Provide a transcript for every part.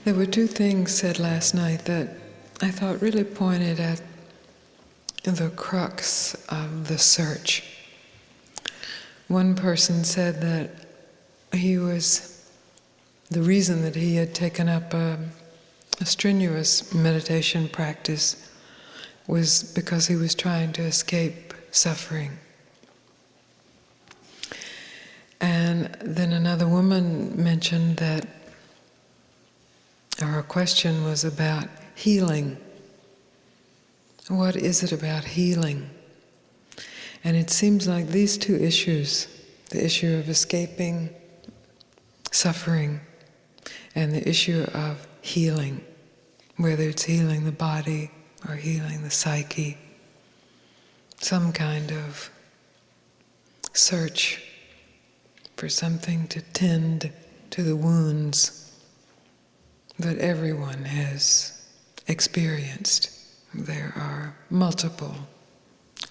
There were two things said last night that I thought really pointed at the crux of the search. One person said that the reason that he had taken up a strenuous meditation practice was because he was trying to escape suffering. And then another woman mentioned that her question was about healing. What is it about healing? And it seems like these two issues, the issue of escaping suffering and the issue of healing, whether it's healing the body or healing the psyche, some kind of search for something to tend to the wounds that everyone has experienced. There are multiple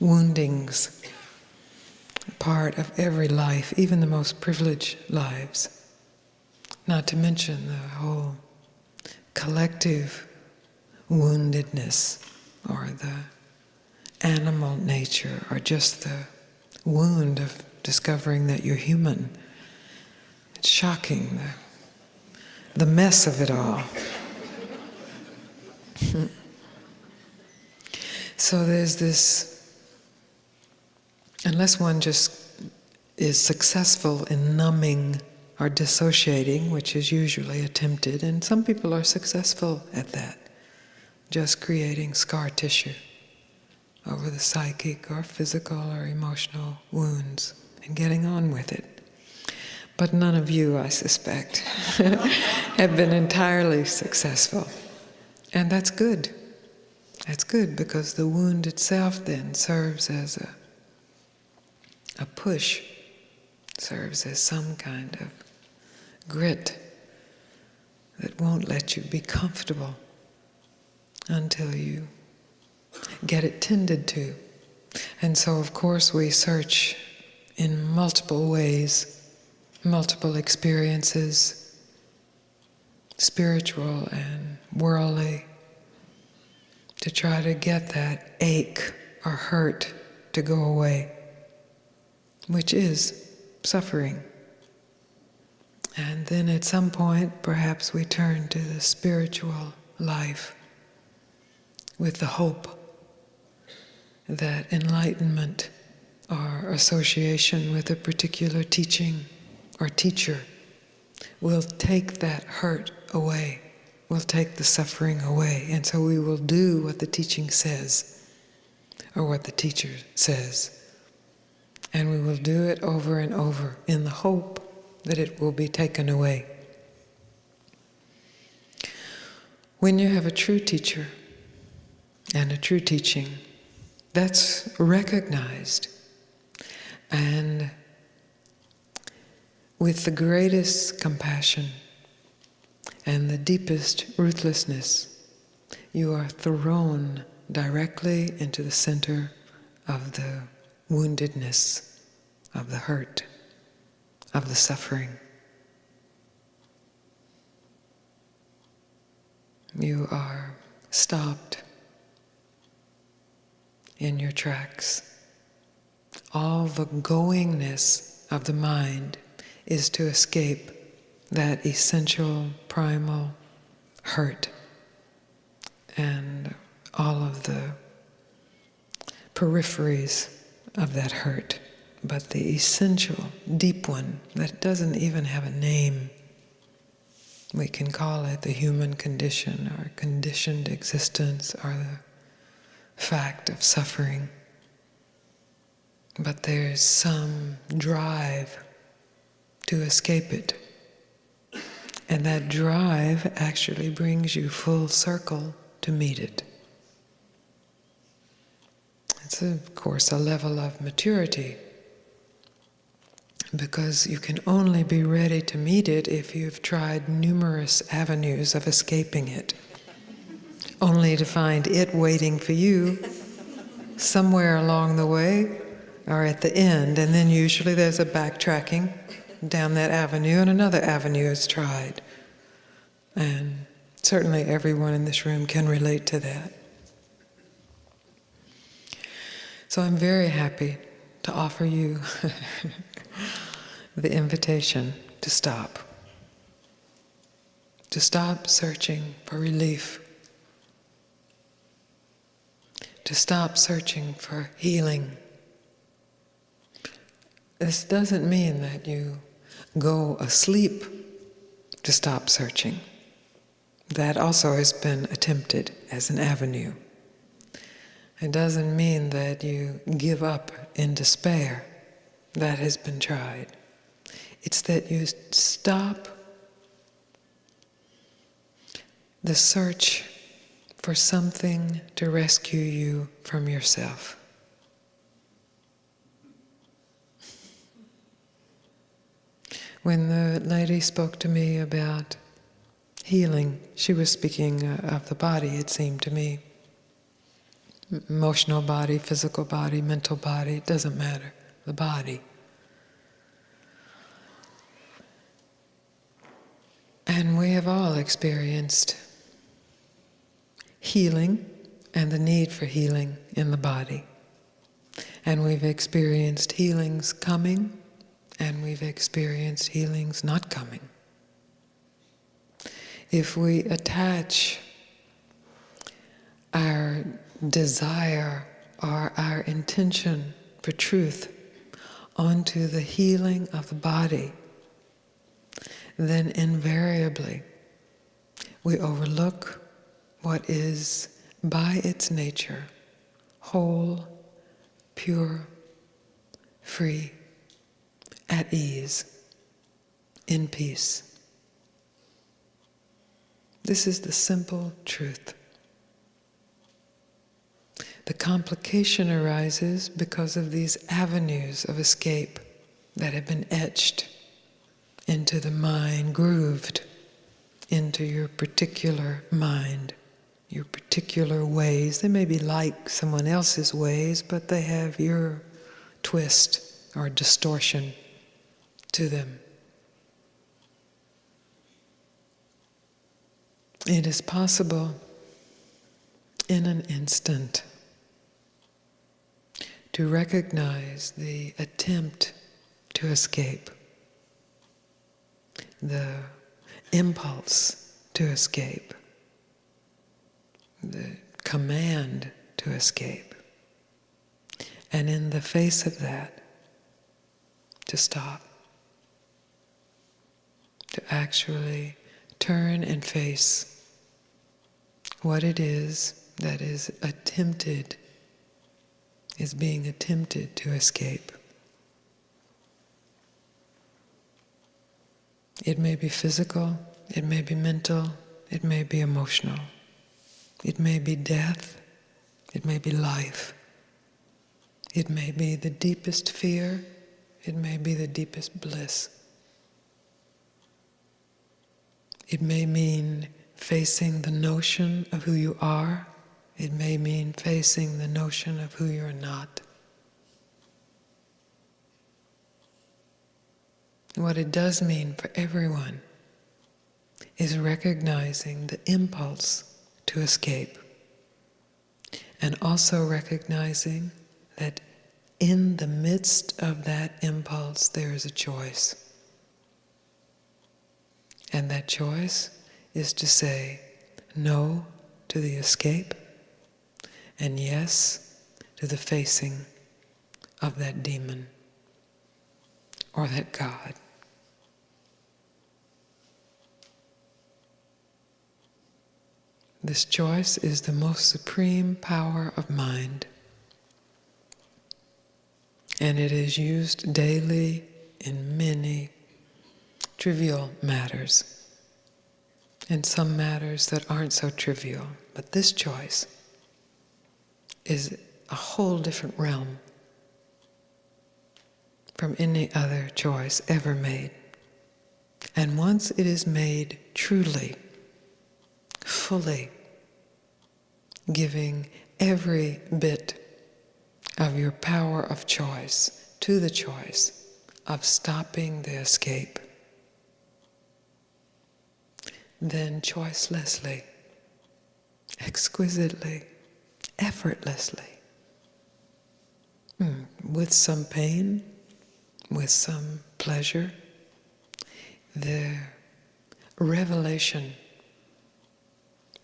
woundings, part of every life, even the most privileged lives, not to mention the whole collective woundedness or the animal nature or just the wound of discovering that you're human. It's shocking, the mess of it all. So there's this, unless one just is successful in numbing or dissociating, which is usually attempted, and some people are successful at that, just creating scar tissue over the psychic or physical or emotional wounds and getting on with it. But none of you, I suspect, have been entirely successful. And that's good. That's good because the wound itself then serves as a push, serves as some kind of grit that won't let you be comfortable until you get it tended to. And so, of course, we search in multiple ways, multiple experiences, spiritual and worldly, to try to get that ache or hurt to go away, which is suffering. And then at some point, perhaps we turn to the spiritual life with the hope that enlightenment or association with a particular teaching or teacher will take that hurt away, will take the suffering away, and so we will do what the teaching says or what the teacher says. And we will do it over and over in the hope that it will be taken away. When you have a true teacher and a true teaching, that's recognized. And with the greatest compassion and the deepest ruthlessness, you are thrown directly into the center of the woundedness, of the hurt, of the suffering. You are stopped in your tracks. All the goingness of the mind is to escape that essential, primal hurt and all of the peripheries of that hurt. But the essential, deep one that doesn't even have a name, we can call it the human condition or conditioned existence or the fact of suffering. But there's some drive to escape it. And that drive actually brings you full circle to meet it. It's, of course, a level of maturity, because you can only be ready to meet it if you've tried numerous avenues of escaping it, only to find it waiting for you somewhere along the way or at the end, and then usually there's a backtracking down that avenue and another avenue is tried. And Certainly everyone in this room can relate to that. So I'm very happy to offer you the invitation to stop. To stop searching for relief. To stop searching for healing. This doesn't mean that you go asleep to stop searching. That also has been attempted as an avenue. It doesn't mean that you give up in despair. That has been tried. It's that you stop the search for something to rescue you from yourself. When the lady spoke to me about healing, she was speaking of the body, it seemed to me. Emotional body, physical body, mental body, it doesn't matter. The body. And we have all experienced healing and the need for healing in the body. And we've experienced healings coming, and we've experienced healings not coming. If we attach our desire or our intention for truth onto the healing of the body, then invariably we overlook what is by its nature whole, pure, free, at ease, in peace. This is the simple truth. The complication arises because of these avenues of escape that have been etched into the mind, grooved into your particular mind, your particular ways. They may be like someone else's ways, but they have your twist or distortion to them. It is possible in an instant to recognize the attempt to escape, the impulse to escape, the command to escape, and in the face of that, to stop, to actually turn and face what it is that is being attempted to escape. It may be physical, it may be mental, it may be emotional. It may be death, it may be life. It may be the deepest fear, it may be the deepest bliss. It may mean facing the notion of who you are. It may mean facing the notion of who you're not. What it does mean for everyone is recognizing the impulse to escape, and also recognizing that in the midst of that impulse there is a choice. And that choice is to say no to the escape and yes to the facing of that demon or that God. This choice is the most supreme power of mind, and it is used daily in many trivial matters, and some matters that aren't so trivial. But this choice is a whole different realm from any other choice ever made. And once it is made truly, fully, giving every bit of your power of choice to the choice of stopping the escape, then choicelessly, exquisitely, effortlessly, with some pain, with some pleasure, the revelation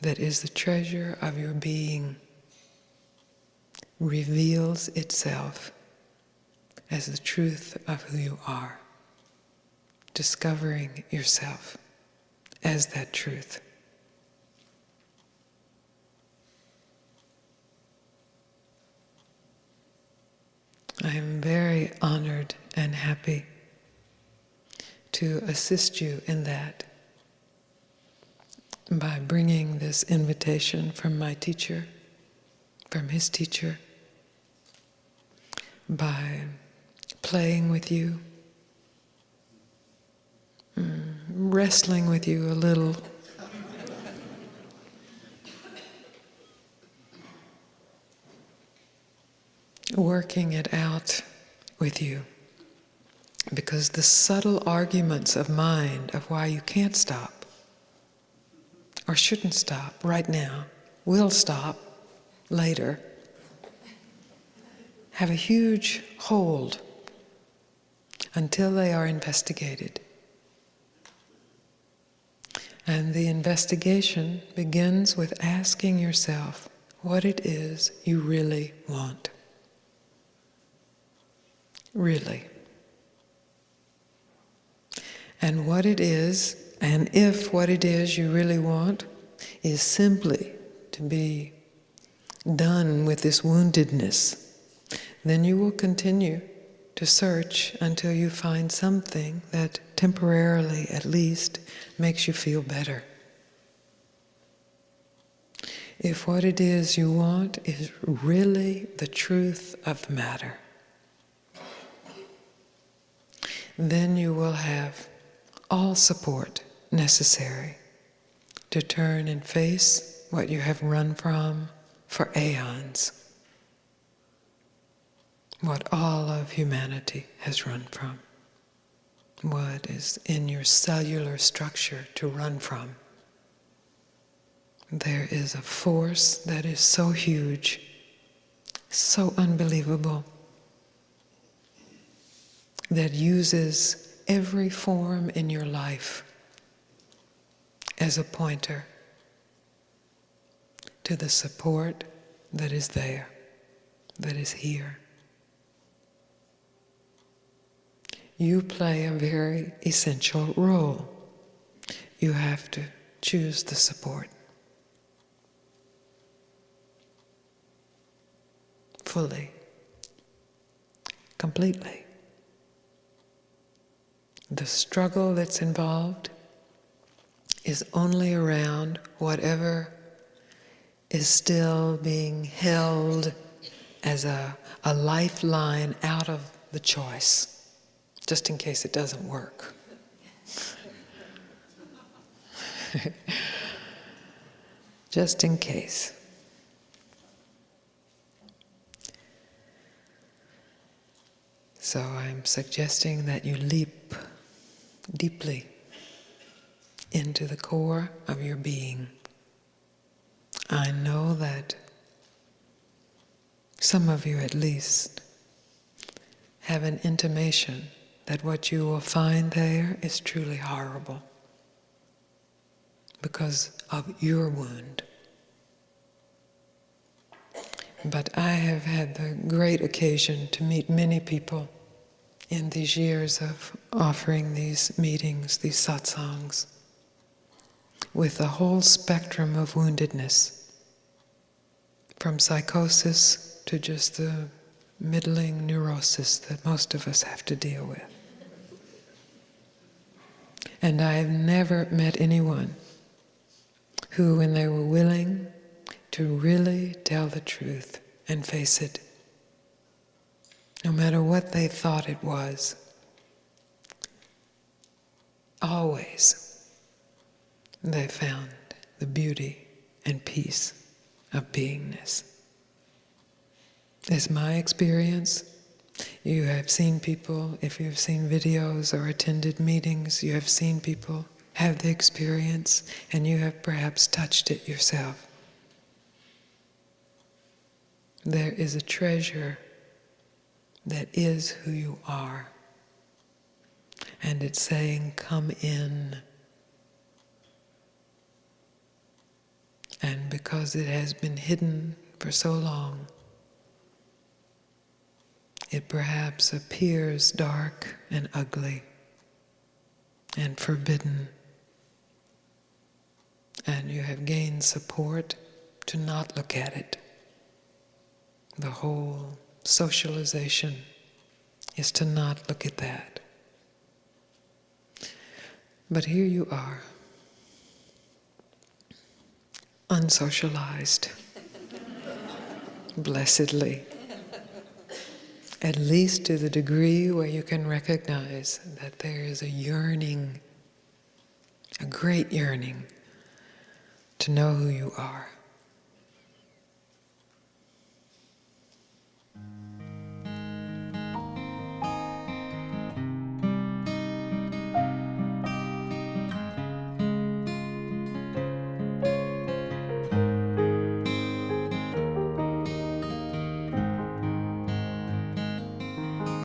that is the treasure of your being reveals itself as the truth of who you are, discovering yourself as that truth. I am very honored and happy to assist you in that by bringing this invitation from my teacher, from his teacher, by playing with you, wrestling with you a little, working it out with you. Because the subtle arguments of mind of why you can't stop or shouldn't stop right now, will stop later, have a huge hold until they are investigated. And the investigation begins with asking yourself what it is you really want. Really. And what it is, and if what it is you really want is simply to be done with this woundedness, then you will continue to search until you find something that temporarily, at least, makes you feel better. If what it is you want is really the truth of the matter, then you will have all support necessary to turn and face what you have run from for aeons, what all of humanity has run from, what is in your cellular structure to run from. There is a force that is so huge, so unbelievable, that uses every form in your life as a pointer to the support that is there, that is here. You play a very essential role. You have to choose the support fully, completely. The struggle that's involved is only around whatever is still being held as a lifeline out of the choice, just in case it doesn't work. Just in case. So I'm suggesting that you leap deeply into the core of your being. I know that some of you at least have an intimation that what you will find there is truly horrible because of your wound. But I have had the great occasion to meet many people in these years of offering these meetings, these satsangs, with the whole spectrum of woundedness, from psychosis to just the middling neurosis that most of us have to deal with. And I have never met anyone who, when they were willing to really tell the truth and face it, no matter what they thought it was, always they found the beauty and peace of beingness. It's my experience. You have seen people, if you've seen videos or attended meetings, you have seen people have the experience, and you have perhaps touched it yourself. There is a treasure that is who you are. And it's saying, come in. And because it has been hidden for so long, it perhaps appears dark and ugly and forbidden. And you have gained support to not look at it. The whole socialization is to not look at that. But here you are, unsocialized, blessedly, at least to the degree where you can recognize that there is a yearning, a great yearning, to know who you are.